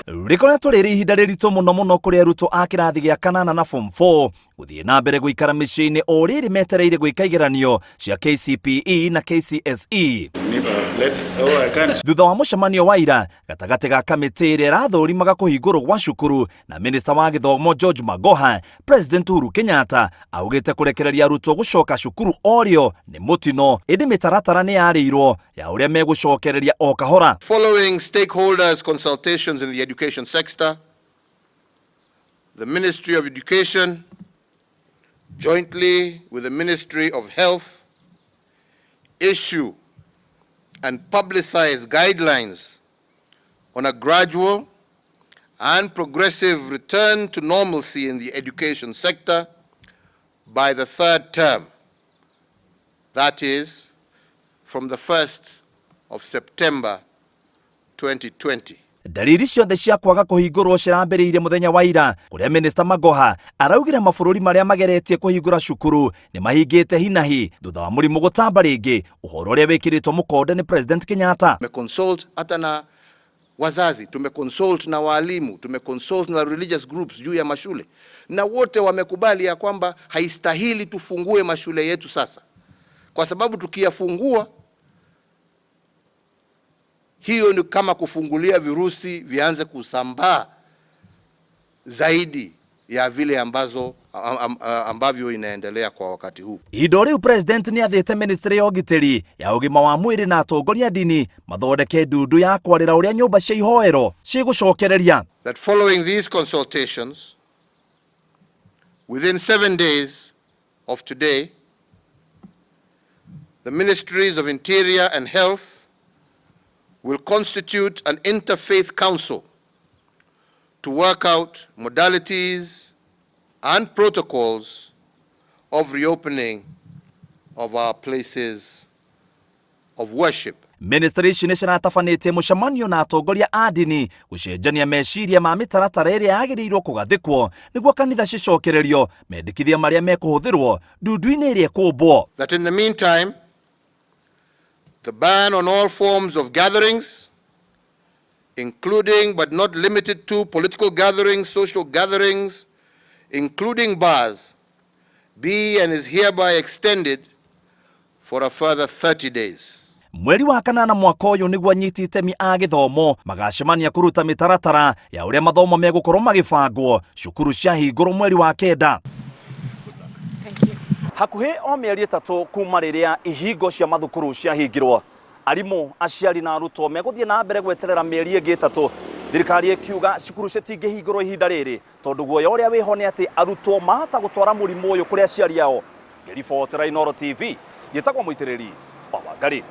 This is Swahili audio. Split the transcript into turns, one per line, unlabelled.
Rikoretwo riri ihinda riritu muno kuri arutwo a kirathi gya kanana na form 4 guthie na mbere guikara miciini o riri metereire gwika igeranio cia KCPE na KCSE. Thutha wa mucemanio wa ira gatagati ga kamiti ira irathurimaga kuhingurwo gwa cukuru na minista wa githomo George Magoha, President Uhuru Kenyatta augite kurekereria arutwo gucoka cukuru orio ni mutino indi mitaratara ni yarirwo ya uria megucokereria o kahora.
Following stakeholders consultations in the education sector, the Ministry of Education, jointly with the Ministry of Health, issue and publicize guidelines on a gradual and progressive return to normalcy in the education sector by the third term, that is, from the 1st of September 2020.
Dalili ciothe cia kwaga kuhingurwo cirambiriire muthenya wa ira kuria Minister Magoha araugire mabururi maria mageretie kuhingura cukuru ni mahingite hinahi thutha wa murimu gutamba ringi, uhoro uria wikiritwo mukonde ni President Kenyatta.
Tumeconsult hata na wazazi, tumeconsult na walimu, tumeconsult na religious groups juu ya mashule, na wote wamekubali ya kwamba haistahili tufungue mashule yetu sasa, kwa sababu tukiyafungua hiyo ni kama kufungulia virusi vianze kusambaa zaidi ya vile ambavyo inaendelea kwa wakati huu.
Idori President ni athite Ministry ya Ugitiri ya ugima wa mwiri na atongoria dini mathondeke ndudu ya kwarira uria nyumba cia ihoero cigucokereria.
That following these consultations, within 7 days of today, the Ministries of Interior and Health will constitute an interfaith council to work out modalities and protocols of reopening of our places of worship.
Ministry ici niciratabanĩtie mucemanio na atongoria a dini gucenjania meciria ma mitaratara iria yagĩrĩirwo kugathikwo niguo kanitha cicokererio mendikithia maria mekuhuthirwo ndundu-inĩ iria ĩkũmbwo.
That in the meantime, the ban on all forms of gatherings, including but not limited to political gatherings, social gatherings, including bars, be and is hereby extended for a further 30 days.
Mweri wa kanana mwaka uyu niguo anyiti itemi a githomo magacemania kuruta mitaratara ya uria mathomo megukorwo magibangwo cukuru cia hingurwo mweri wa kenda. Hakuhi o mieri 3 kuma riria ihingo cia mathukuru cia hingirwo, arimu, aciari na arutwo meguthie na mbere gweterera mieri ingi 3 thirikari ikiuga cukuru citingihingirwo ihinda riri tondu guoya uria wiho ni ati arutwo mahota gutwara murimu uyu kuri aciari ao. Ngiribotera Inooro TV, gitagwo muitiriri Wangari.